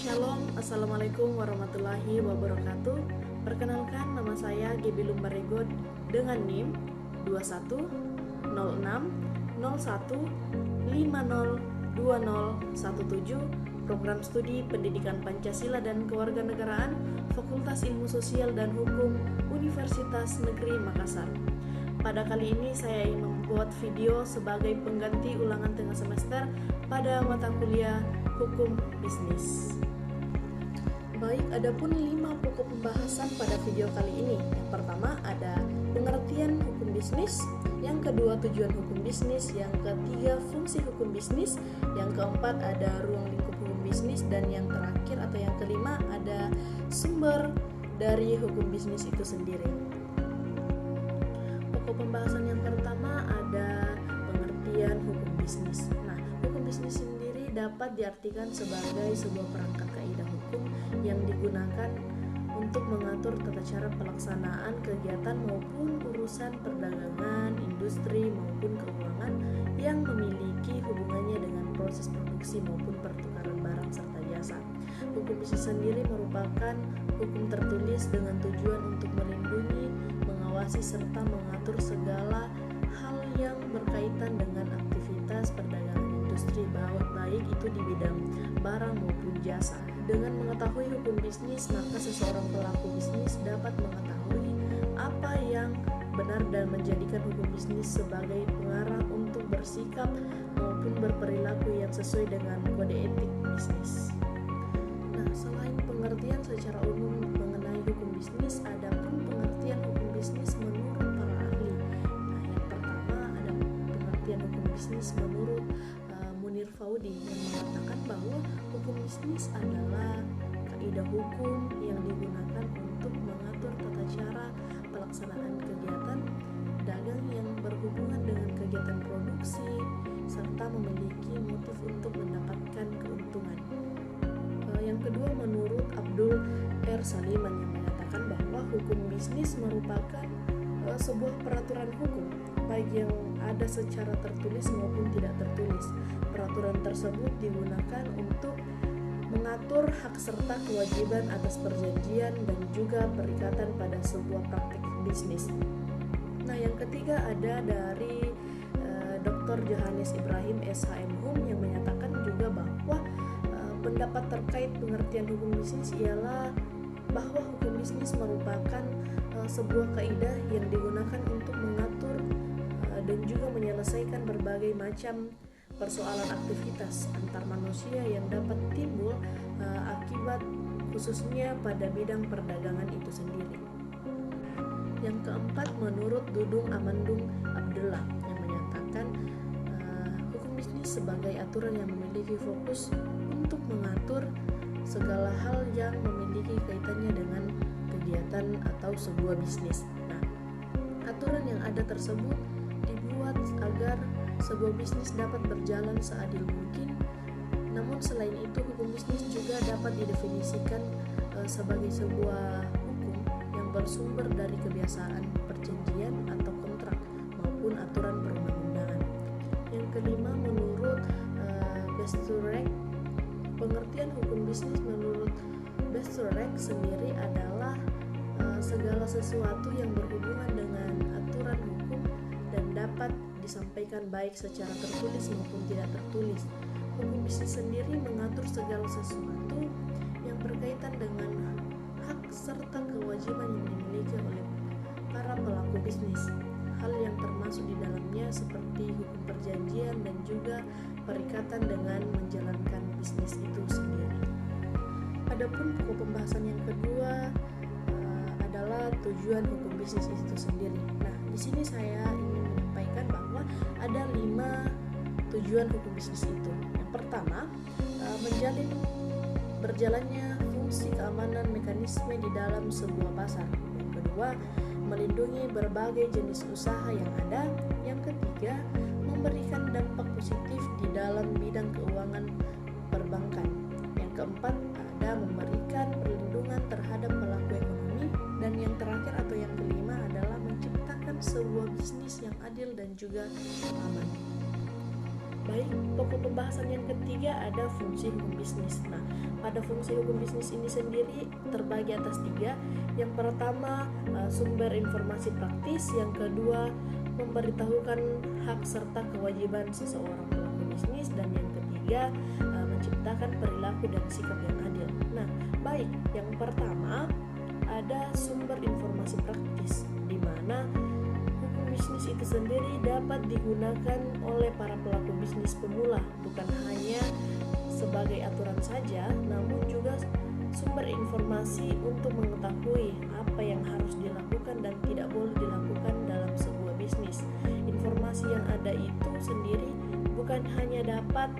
Shalom, Assalamualaikum warahmatullahi wabarakatuh. Perkenalkan, nama saya Gebi Lumbaregot dengan NIM 210601502017, Program Studi Pendidikan Pancasila dan Kewarganegaraan, Fakultas Ilmu Sosial dan Hukum, Universitas Negeri Makassar. Pada kali ini saya ingin membuat video sebagai pengganti ulangan tengah semester pada mata kuliah Hukum Bisnis. Baik, adapun 5 pokok pembahasan pada video kali ini. Yang pertama ada pengertian hukum bisnis, yang kedua tujuan hukum bisnis, yang ketiga fungsi hukum bisnis, yang keempat ada ruang lingkup hukum bisnis, dan yang terakhir atau yang kelima ada sumber dari hukum bisnis itu sendiri. Pokok pembahasan yang pertama ada pengertian hukum bisnis. Nah, hukum bisnis sendiri dapat diartikan sebagai sebuah perangkat kaidah hukum yang digunakan untuk mengatur tata cara pelaksanaan kegiatan maupun urusan perdagangan, industri maupun keuangan yang memiliki hubungannya dengan proses produksi maupun pertukaran barang serta jasa. Hukum bisnis sendiri merupakan hukum tertulis dengan tujuan untuk melindungi, mengawasi serta mengatur segala hal yang berkaitan dengan aktivitas perdagangan industri, baik itu di bidang barang maupun jasa. Dengan mengetahui hukum bisnis, maka seseorang pelaku bisnis dapat mengetahui apa yang benar dan menjadikan hukum bisnis sebagai pengarah untuk bersikap maupun berperilaku yang sesuai dengan kode etik bisnis. Nah, selain pengertian secara umum mengenai hukum bisnis, ada pun pengertian hukum bisnis menurut para ahli. Nah, yang pertama ada pengertian hukum bisnis menurut Munir Faudi yang mengatakan bahwa hukum bisnis adalah kaidah hukum yang digunakan untuk mengatur tata cara pelaksanaan kegiatan dagang yang berhubungan dengan kegiatan produksi serta memiliki motif untuk mendapatkan keuntungan. Yang kedua, menurut Abdul R. Saliman yang mengatakan bahwa hukum bisnis merupakan sebuah peraturan hukum baik yang ada secara tertulis maupun tidak tertulis. Peraturan tersebut digunakan untuk mengatur hak serta kewajiban atas perjanjian dan juga perikatan pada sebuah praktik bisnis. Nah, yang ketiga ada dari Dr. Johannes Ibrahim SHM Hum yang menyatakan juga bahwa pendapat terkait pengertian hukum bisnis ialah bahwa hukum bisnis merupakan sebuah kaidah yang digunakan untuk mengatur dan juga menyelesaikan berbagai macam persoalan aktivitas antar manusia yang dapat timbul akibat khususnya pada bidang perdagangan itu sendiri. Yang keempat, menurut Dudung Amandung Abdullah yang menyatakan hukum bisnis sebagai aturan yang memiliki fokus untuk mengatur segala hal yang memiliki kaitannya dengan kegiatan atau sebuah bisnis. Nah, aturan yang ada tersebut dibuat agar sebuah bisnis dapat berjalan seadil mungkin. Namun selain itu, hukum bisnis juga dapat didefinisikan sebagai sebuah hukum yang bersumber dari kebiasaan, perjanjian atau kontrak maupun aturan perundang-undangan. Yang kelima, menurut Besturek, pengertian hukum bisnis menurut Besturek sendiri adalah segala sesuatu yang berhubungan dengan aturan hukum dan dapat disampaikan baik secara tertulis maupun tidak tertulis. Hukum bisnis sendiri mengatur segala sesuatu yang berkaitan dengan hak serta kewajiban yang dimiliki oleh para pelaku bisnis. Hal yang termasuk di dalamnya seperti hukum perjanjian dan juga perikatan dengan menjalankan bisnis itu sendiri. Adapun pokok pembahasan yang kedua adalah tujuan hukum bisnis itu sendiri. Nah, di sini saya ingin menyampaikan bahwa ada 5 tujuan hukum bisnis itu. Yang pertama, menjalin berjalannya fungsi keamanan mekanisme di dalam sebuah pasar. Yang kedua, melindungi berbagai jenis usaha yang ada. Yang ketiga, memberikan dampak positif di dalam bidang keuangan perbankan. Yang keempat, ada memberikan perlindungan terhadap pelaku ekonomi. Dan yang terakhir atau yang kelima adalah menciptakan sebuah bisnis yang adil dan juga aman. Baik, pokok pembahasan yang ketiga ada fungsi hukum bisnis. Nah, pada fungsi hukum bisnis ini sendiri terbagi atas tiga. Yang pertama, sumber informasi praktis. Yang kedua, memberitahukan hak serta kewajiban seseorang pelaku bisnis. Dan yang ketiga, menciptakan perilaku dan sikap yang adil. Nah, baik, yang pertama ada sumber informasi praktis, di mana bisnis itu sendiri dapat digunakan oleh para pelaku bisnis pemula, bukan hanya sebagai aturan saja, namun juga sumber informasi untuk mengetahui apa yang harus dilakukan dan tidak boleh dilakukan dalam sebuah bisnis. Informasi yang ada itu sendiri bukan hanya dapat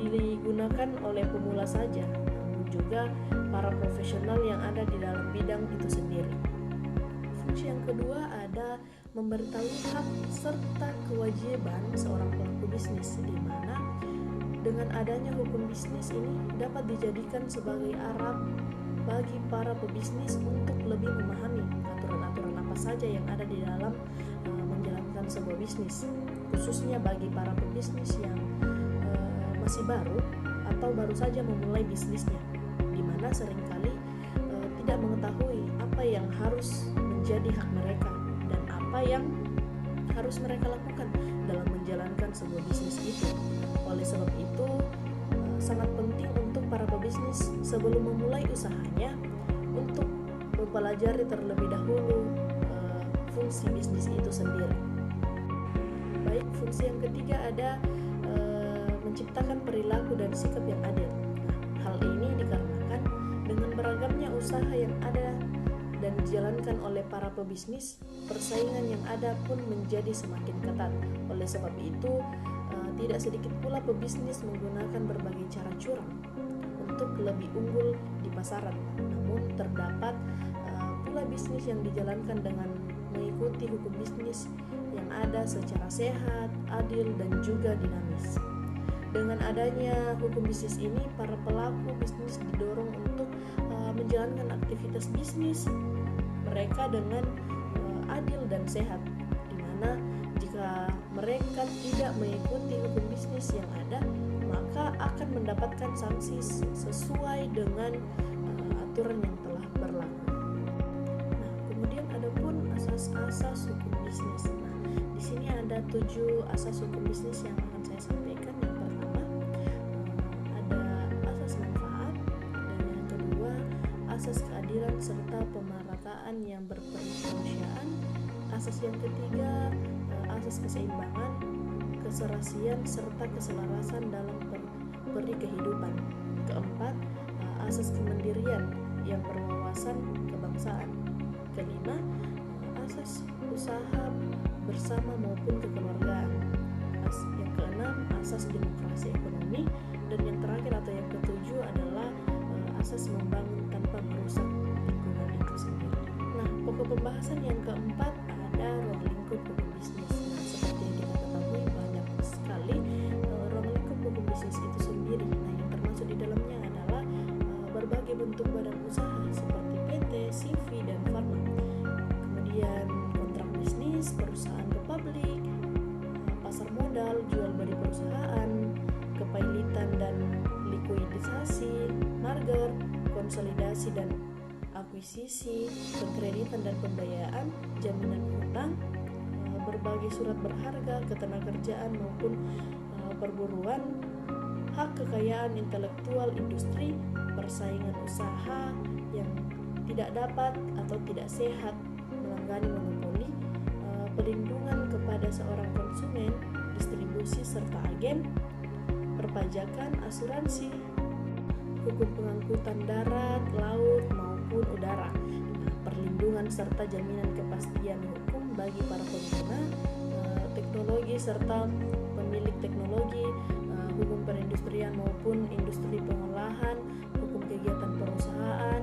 digunakan oleh pemula saja, namun juga para profesional yang ada di dalam bidang itu sendiri. Fungsi yang kedua ada memberitahu hak serta kewajiban seorang pelaku bisnis, di mana dengan adanya hukum bisnis ini dapat dijadikan sebagai arah bagi para pebisnis untuk lebih memahami aturan-aturan apa saja yang ada di dalam menjalankan sebuah bisnis, khususnya bagi para pebisnis yang masih baru atau baru saja memulai bisnisnya, di mana seringkali tidak mengetahui apa yang harus menjadi hak mereka dan apa yang harus mereka lakukan dalam menjalankan sebuah bisnis itu. Oleh sebab itu, sangat penting untuk para pebisnis sebelum memulai usahanya untuk mempelajari terlebih dahulu fungsi bisnis itu sendiri. Baik, fungsi yang ketiga ada menciptakan perilaku dan sikap yang adil. Hal ini dikarenakan dengan beragamnya usaha yang ada dan dijalankan oleh para pebisnis, persaingan yang ada pun menjadi semakin ketat. Oleh sebab itu, tidak sedikit pula pebisnis menggunakan berbagai cara curang untuk lebih unggul di pasaran. Namun terdapat pula bisnis yang dijalankan dengan mengikuti hukum bisnis yang ada secara sehat, adil, dan juga dinamis. Dengan adanya hukum bisnis ini, para pelaku bisnis didorong untuk menjalankan aktivitas bisnis mereka dengan adil dan sehat, di mana jika mereka tidak mengikuti hukum bisnis yang ada, maka akan mendapatkan sanksi sesuai dengan aturan yang telah berlaku. Nah, kemudian ada pun asas-asas hukum bisnis. Nah, di sini ada 7 asas hukum bisnis yang akan saya sampaikan. Yang pertama ada asas manfaat, dan yang kedua asas keadilan serta pemerataan yang berkemanusiaan. Asas yang ketiga asas keseimbangan, keserasian serta keselarasan dalam peri kehidupan. Keempat, asas kemandirian yang berwawasan kebangsaan. Kelima, asas usaha bersama maupun kekeluargaan. Yang keenam, asas demokrasi ekonomi. Dan yang terakhir atau yang ketujuh adalah asas membangun tanpa merusak lingkungan itu sendiri. Nah, pokok pembahasan yang keempat ada ruang lingkup hukum bisnis. Nah, seperti yang kita ketahui banyak sekali ruang lingkup hukum bisnis itu sendiri. Nah, yang termasuk di dalamnya adalah berbagai bentuk badan usaha seperti PT, CV, dan farma. Kemudian kontrak bisnis, perusahaan ke publik, pasar modal, jual beli perusahaan, kepailitan dan likuidisasi, merger, konsolidasi dan akuisisi, kekreditan dan pembiayaan, jaminan hutang, berbagai surat berharga, ketenagakerjaan maupun perburuan, hak kekayaan intelektual industri, persaingan usaha yang tidak dapat atau tidak sehat melanggani monopoli, perlindungan kepada seorang konsumen, distribusi serta agen, perpajakan, asuransi, hukum pengangkutan darat, laut maupun udara, perlindungan serta jaminan kepastian hukum bagi para pengguna, teknologi serta pemilik teknologi, hukum perindustrian maupun industri pengolahan, hukum kegiatan perusahaan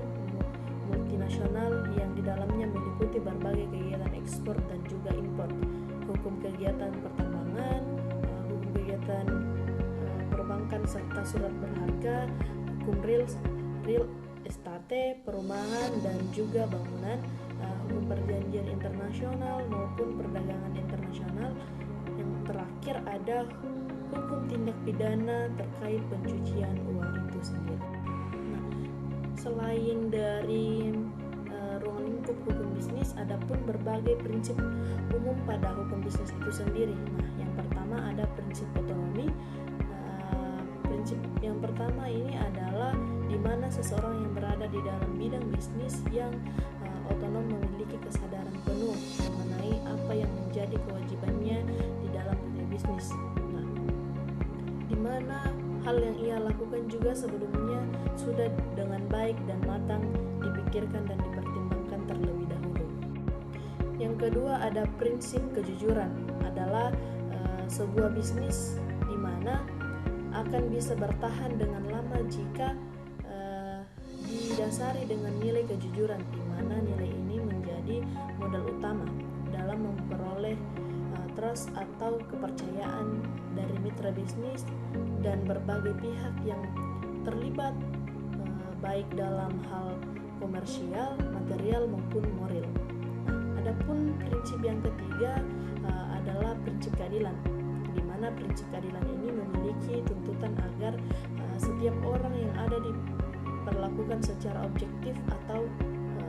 multinasional yang di dalamnya meliputi berbagai kegiatan ekspor dan juga impor, hukum kegiatan pertambangan, hukum kegiatan perbankan serta surat berharga, hukum real estate, perumahan dan juga bangunan, hukum perjanjian internasional maupun perdagangan internasional. Yang terakhir ada hukum tindak pidana terkait pencucian uang itu sendiri. Nah, selain dari ruang lingkup hukum bisnis, ada pun berbagai prinsip umum pada hukum bisnis itu sendiri. Nah, yang pertama ada prinsip otonomi. Prinsip yang pertama ini adalah di mana seseorang yang berada di dalam bidang bisnis yang otonom memiliki kesadaran penuh mengenai apa yang menjadi kewajibannya di dalam dunia bisnis. Nah, di mana hal yang ia lakukan juga sebelumnya sudah dengan baik dan matang dipikirkan dan dipertimbangkan terlebih dahulu. Yang kedua ada prinsip kejujuran, adalah sebuah bisnis di mana akan bisa bertahan dengan lama jika didasari dengan nilai kejujuran, di mana nilai ini menjadi modal utama dalam memperoleh trust atau kepercayaan dari mitra bisnis dan berbagai pihak yang terlibat, baik dalam hal komersial, material maupun moral. Adapun prinsip yang ketiga adalah prinsip keadilan, di mana prinsip keadilan ini memiliki tuntutan agar setiap orang yang ada diperlakukan secara objektif atau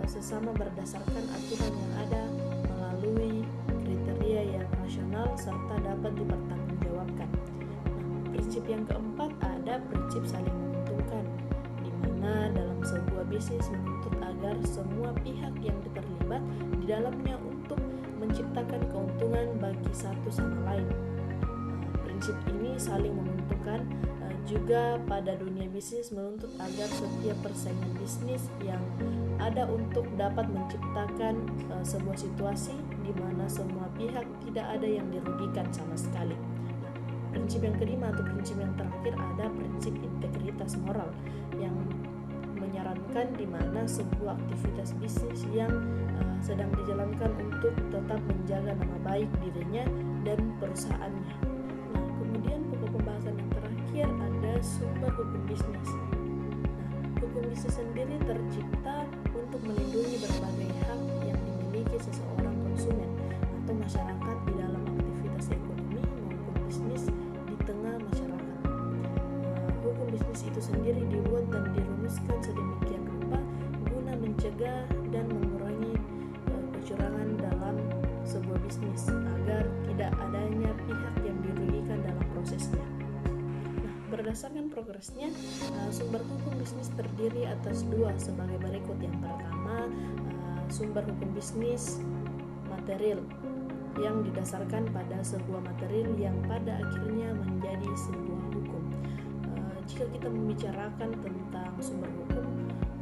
sesama berdasarkan aturan yang ada melalui kriteria yang rasional serta dapat dipertanggungjawabkan. Nah, prinsip yang keempat ada prinsip saling menguntungkan, di mana dalam sebuah bisnis menuntut agar semua pihak yang terlibat di dalamnya untuk menciptakan keuntungan bagi satu sama lain. Prinsip ini saling menguntungkan juga pada dunia bisnis menuntut agar setiap persaingan bisnis yang ada untuk dapat menciptakan sebuah situasi di mana semua pihak tidak ada yang dirugikan sama sekali. Prinsip yang kelima atau prinsip yang terakhir ada prinsip integritas moral yang menyarankan di mana sebuah aktivitas bisnis yang sedang dijalankan untuk tetap menjaga nama baik dirinya dan perusahaannya. Nah, kemudian pokok pembahasan yang terakhir ada sumber hukum bisnis. Nah, hukum bisnis sendiri tercipta untuk melindungi berbagai hak yang dimiliki seseorang konsumen atau masyarakat di dalam aktivitas ekonomi maupun bisnis di tengah masyarakat. Hukum bisnis itu sendiri dibuat dan dirumuskan sedemikian rupa guna mencegah dan mengurangi kecurangan dalam sebuah bisnis agar tidak adanya pihak yang dirugikan dalam prosesnya. Nah, berdasarkan progresnya, sumber hukum bisnis terdiri atas dua sebagai berikut. Yang pertama, sumber hukum bisnis material yang didasarkan pada sebuah material yang pada akhirnya menjadi sebuah hukum. Jika kita membicarakan tentang sumber hukum,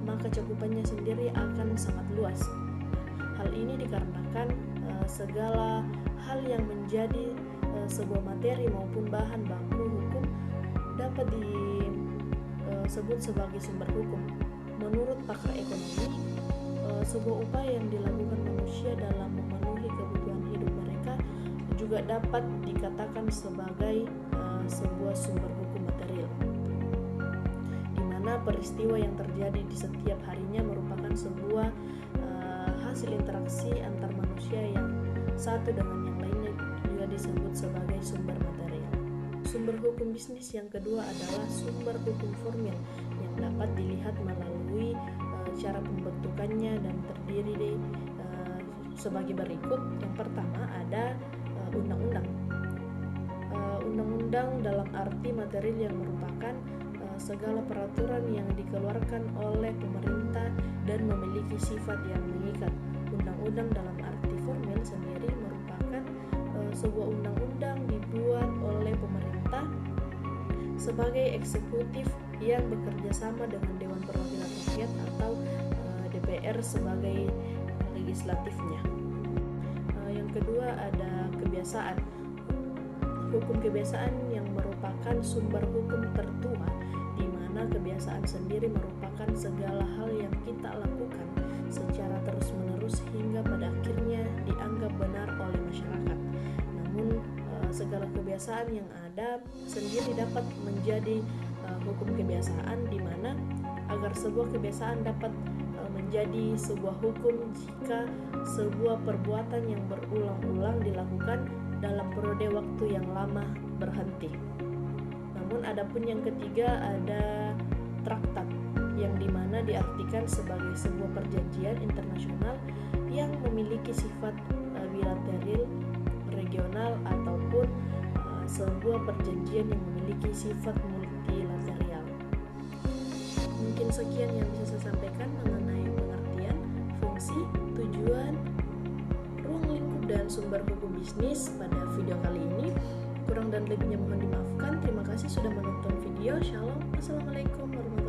maka cakupannya sendiri akan sangat luas. Hal ini dikarenakan segala hal yang menjadi sebuah materi maupun bahan baku hukum dapat disebut sebagai sumber hukum. Menurut pakar ekonomi, sebuah upaya yang dilakukan manusia dalam memenuhi kebutuhan hidup mereka juga dapat dikatakan sebagai sebuah sumber hukum material, di mana peristiwa yang terjadi di setiap harinya merupakan sebuah hasil interaksi antar manusia yang satu dengan yang lainnya juga disebut sebagai sumber material. Sumber hukum bisnis yang kedua adalah sumber hukum formil yang dapat dilihat melalui cara pembentukannya dan terdiri sebagai berikut. Yang pertama ada undang-undang. Undang-undang dalam arti material yang merupakan segala peraturan yang dikeluarkan oleh pemerintah dan memiliki sifat yang mengikat. Undang-undang dalam arti formil sendiri merupakan sebuah undang-undang dibuat oleh pemerintah sebagai eksekutif yang bekerja sama dengan Dewan Perwakilan Rakyat atau DPR sebagai legislatifnya. Yang kedua ada kebiasaan. Hukum kebiasaan yang merupakan sumber hukum tertua, di mana kebiasaan sendiri merupakan segala hal yang kita lakukan secara terus-menerus hingga pada akhirnya dianggap benar oleh masyarakat. Namun segala kebiasaan yang ada sendiri dapat menjadi hukum kebiasaan, di mana agar sebuah kebiasaan dapat menjadi sebuah hukum jika sebuah perbuatan yang berulang-ulang dilakukan dalam periode waktu yang lama berhenti. adapun yang ketiga ada traktat, yang dimana diartikan sebagai sebuah perjanjian internasional yang memiliki sifat bilateral, regional, ataupun sebuah perjanjian yang memiliki sifat multilateral. Mungkin sekian yang bisa saya sampaikan mengenai pengertian, fungsi, tujuan, ruang lingkup, dan sumber hukum bisnis pada video kali ini. Kurang dan lebihnya mohon dimaafkan. Terima kasih sudah menonton video. Shalom. Assalamualaikum warahmatullahi wabarakatuh.